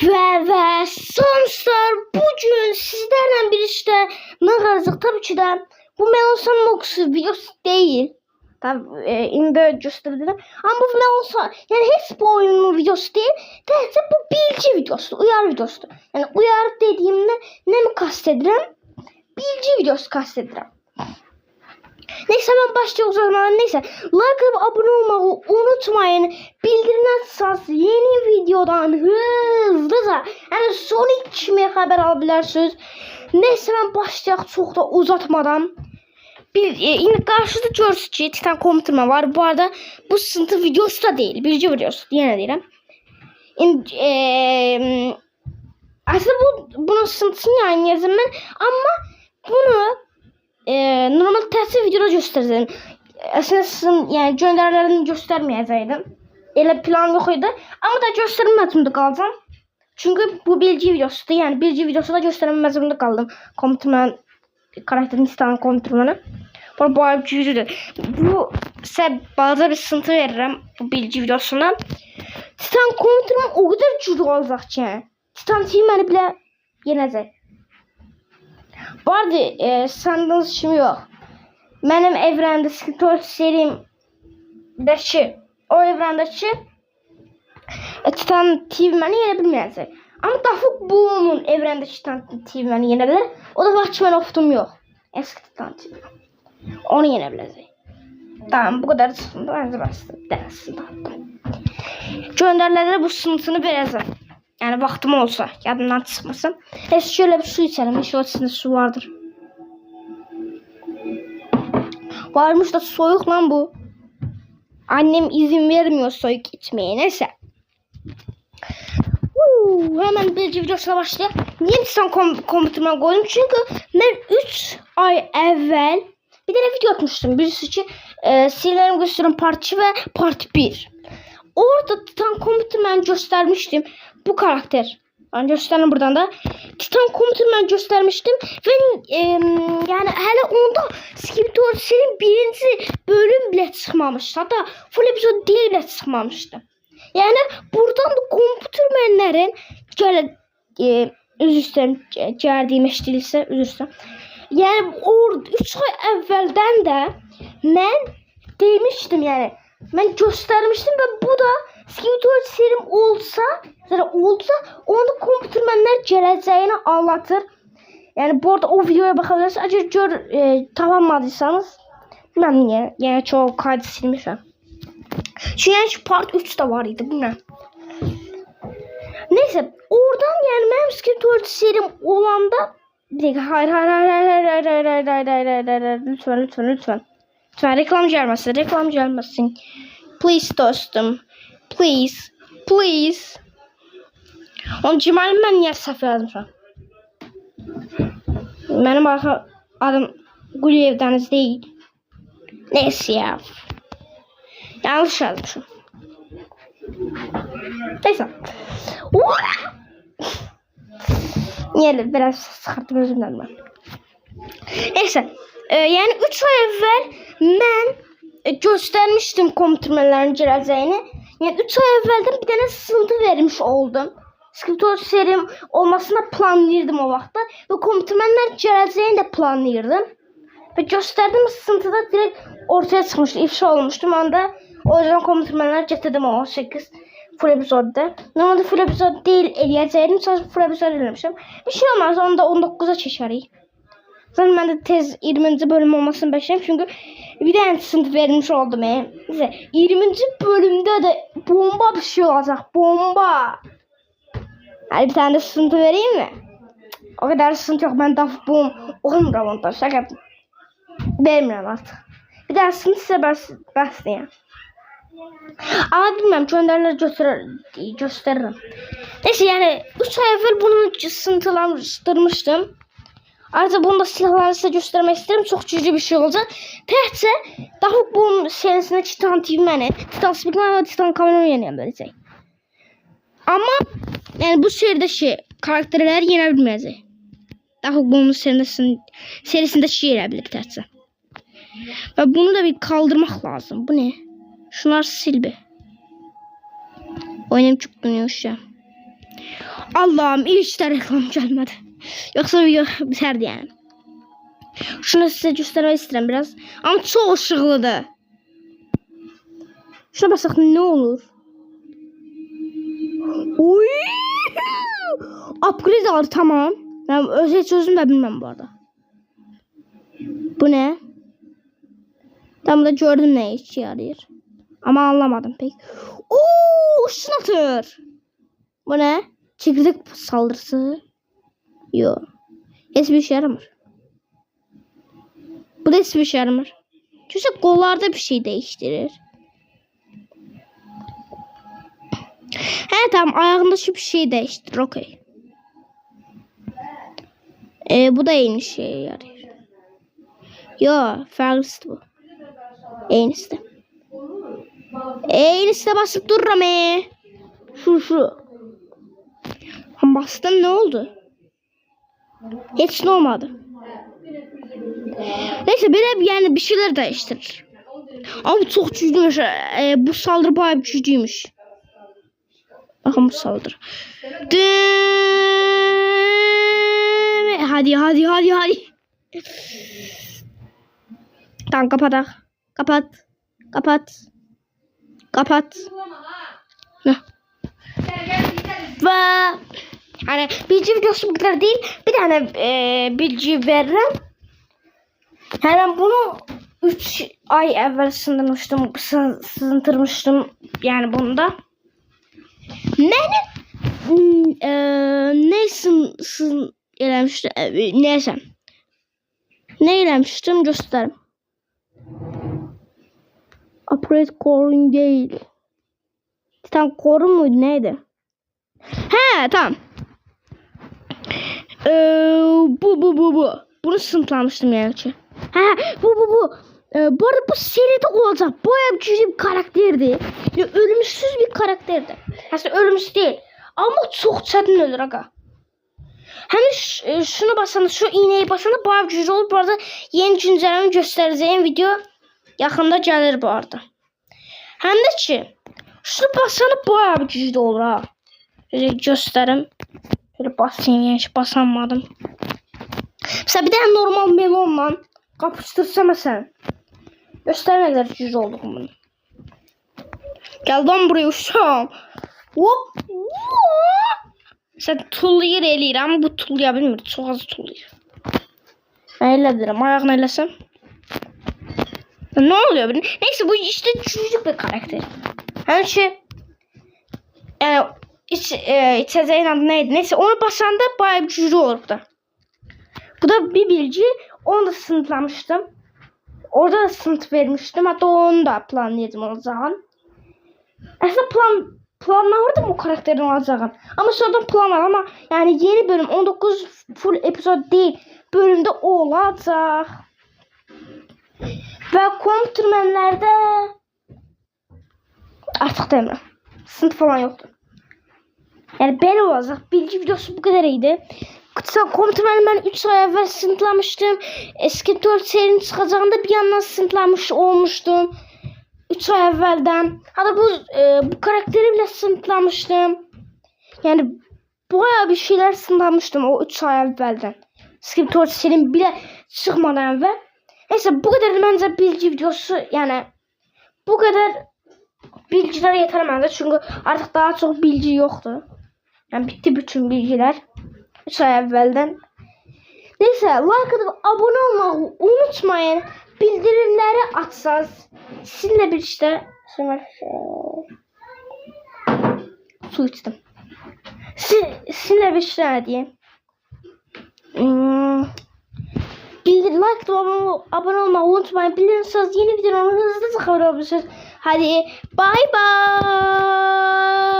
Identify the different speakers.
Speaker 1: Ve Sunstar bugün sizlerle birlikte ne kalacak? Tabii ki de bu Melon Mox videosu değil. Tabii indi gösterdim. Ama bu Melon yani hiç bu oyunun videosu değil. Sadece bu bilgi videosu, uyarı videosu. Yani uyarı dediğimde ne mi kastedirəm? Bilgi videosu kastedirəm. Neyse ben başlayalım o zaman. Neyse like atıp abone olmayı unutmayın. Bildirimler açsanız yeni videodan hızlıca yani son kimi haber alabilirsiniz. Neyse ben başlayalım çok da uzatmadan. Yine karşıda görürsünüz ki Titan Komutanı var. Bu arada bu sıntı videosu da değil. Bilgi videosu. Yine değilim. Aslında bunun sıntısını yani yazım ben. Ama bunu normal təsir videoda göstereceğim. Aslında sizin yani gönderilerini göstermeyəcəydim. Elə plan yok idi. Ama da göstermə məcburiyyətində qalacağım. Çünkü bu bilgi videosudur. Yani bilgi videosu da göstermə məcburiyyətində qaldım. Komutanın karakterin Titan komutanı. Bu ayıp cüzdür. Bu size bazı bir sıntı veririm bu bilgi videosuna. Titan komutanı o kadar cüzdür olacaq ki. Titan məni bilə yenəcək. Bu arada sandığınız işim yok. Benim evrende Skriptor serimdeki o evrendeki Titan TV beni yenebilmeyecek. Ama Dafuk Boom'un evrendeki Titan TV beni yenebilir. O da Watchmen of'tum yok. Eski Titan TV. Onu yenebilecek. Tamam bu kadar sıkıntı. Bence bastım. Dersin tattım. Gönderilerine bu sıkıntını vereceğim. Yani vaktim olsa yadımdan çıkmasın. Şöyle bir su içelim. İnşallah içinde su vardır. Varmış da soğuk lan bu. Annem izin vermiyor soğuk içmeye. Neyse. Hemen bir videosuna başlayalım. Niye Titan komutanına koydum? Çünkü ben 3 ay evvel bir tane video atmıştım. Birisi ki serilerimi gösteren part 2 ve part 1. Orada Titan komutanı ben göstermiştim. Bu karakter. Ben gösterdim buradan da. Titan komutanı ben göstermiştim. Ve yani hele onda Skriptor serinin birinci bölüm bile çıkmamıştı. Hatta full episode değil bile çıkmamıştı. Yani buradan da kompütermenlerin şöyle üzr istəyirəm gəldiyim eşidilsə üzr istəyirəm. Yani orada 3 ay evvelden de ben demiştim yani. Ben göstermiştim ve bu da Skriptor serim olsa onda kompütermenler geleceğini anlatır. Yani bu arada o videoya bakabilirsiniz. Acaba tamamladıysanız bilmem niye. Yani çok kaydı silmişim. Çünkü yani part 3 de var idi. Bu ne? Neyse oradan yani benim Skriptor serim olanda bir dakika hayır lütfen reklam gelmesin please dostum please onu Cemal'im ben niye səhv yazmışam benim adım Guliyev Deniz değil neyse ya yanlış yazmışım neyse niye biraz sıkıntım özümden ben neyse yani 3 ay evvel ben göstermiştim komutanların geleceğini. Yani 3 ay evvelden bir tane sıntı vermiş oldum. Skriptor serim olmasını planlayırdım o vaxtda. Ve komutanlar geleceğini de planlayırdım. Ve gösterdiğim sııntıda direkt ortaya çıkmıştı. İfşa olmuştu. Ben de o yüzden komutanlar getirdim o 18 full episode. Normalde full episode değil eləyəcəydim. Sadece full episode eləmişim. Bir şey olmaz. Onu da 19'a çeşərik. Zaten ben de tez 20. bölüm olmasını bekliyorum çünkü bir tane sınıf vermiş oldum. Neyse 20. bölümde de bomba bir şey olacak. Bomba. Yani bir tane de sınıf vereyim mi? O kadar sınıf yok. Ben Dafuk Boom olmuram ondan. Şaka yaptım. Vermiyorum artık. Bir tane sınıf size bahsedeyim. Ama bilmem gönderileri gösteririm. Neyse yani 3 ay evvel bunu sınıflandırmıştım. Ayrıca bunu da silahlarını size göstermek isterim. Çok cüzi bir şey olacak. Təhcə Dafuk Boom serisinde Titan TV məni, Titan Speakman ve Titan Kameraman yenebiləcək. Ama yani bu seride karakterler yenebilmeyecek. Dafuk Boom serisinde yenebilir təhcə. Ve bunu da bir kaldırmak lazım. Bu ne? Şunlar sil bir. Oynayım çok dönüyor şu an. Allah'ım hiç de reklam gelmedi. Yoksa video biterdi yani. Şunu size göstermek istedim biraz. Ama çok ışıklıdır. Şuna basak ne olur? Oy! Upgrade alır tamam. Ben özel çözüm de bilmem bu arada. Bu ne? Tam da gördüm ne işe yarıyor. Ama anlamadım pek. Ooo ışın atır. Bu ne? Çekirdek saldırısı. Yok. Hiçbir işe yaramır. Bu da hiçbir işe yaramır. Çünkü kollarda bir şey değiştirir. He tamam ayağında şu bir şey değiştirir. Okey. Bu da aynı şeye yarıyor. Yo farklısı bu. Aynısı. Aynısı basıp dururum Şu. Bastım ne oldu? Hiç ne olmadı. Neyse bir yani bir şeyler değiştirir. Ama çok güçlüymüş. Bu saldırı bayağı güçlüymüş. Bakın bu saldırı. Hadi. Tamam kapat. Ve hani bilgi videosu bu kadar değil. Bir tane bilgi veririm. Yani bunu 3 ay evvel sındırmıştım. Yani bunda. Ne eləmişdim göstərim. Upgrade Core'un değil. Titan Core muydu neydi? He tamam. Bu. Bunu sınıflamıştım yani. Bu. Bu arada bu seride olacak. Bayağı güçlü bir karakterdi. Yani ölümsüz bir karakterdi. Aslında ölümsüz değil. Ama çok çetin ölür aga. Hem şunu basanız, şu iğneyi basanız bayağı güçlü olur. Bu arada yeni güncelleme göstereceğim video yakında gelir bu arada. Hem de ki şunu basanız bayağı bir güçlü olur ha. Şöyle gösterim. Şöyle basayım yani hiç basanmadım. Mesela bir tane normal melonla kapıştırsam mesela. Göstermek kadar güçlü olduk bunu. Gel lan buraya uşağım. Hop. Sen tullayır eləyir ama bu tullaya bilmir. Çok az tullayır. Ben elədirəm. Ayağını eləsəm. Ne oluyor? Neyse bu işte çocuk bir karakter. Her şey yani içeceğin adı neydi? Neyse onu basanda bayağı bir cüce olur da. Bu da bir bilgi. Onu da sınıflamıştım. Orada da sınıf vermiştim. Hatta onu da planlayadım o zaman. Aslında planlamadım o karakterin olacağını. Ama sonradan planlar ama yani yeni bölüm 19 full episode değil. Bölümde olacak. Ve komutermenlerde artık deme. Sınıf falan yoktu. Yani ben olacak. Bilgi videosu bu kadar iyiydi. Komutermeni ben 3 ay evvel sınıflamıştım. Eski 4 serinin çıkacağında bir yandan sınıflamış olmuştum. 3 ay evvelden. Hatta bu karakteri bile sınıflamıştım. Yani bayağı bir şeyler sınıflamıştım o 3 ay evvelden. Eski 4 serinin bile çıkmadan evvel. Neyse bu kadar bence bilgi videosu yani bu kadar bilgiler yeter bence çünkü artık daha çok bilgi yoktu. Yani bitti bütün bilgiler 3 ay evvelden. Neyse like atıp abone olmayı unutmayın. Bildirimleri açsanız sizinle bir işte su içtim. Sizinle bir şey ne diyeyim. Like atıp abone olmayı unutmayın. Bilirsiniz yeni videoların hızlı çıkarabilirsiniz. Hadi bye bye.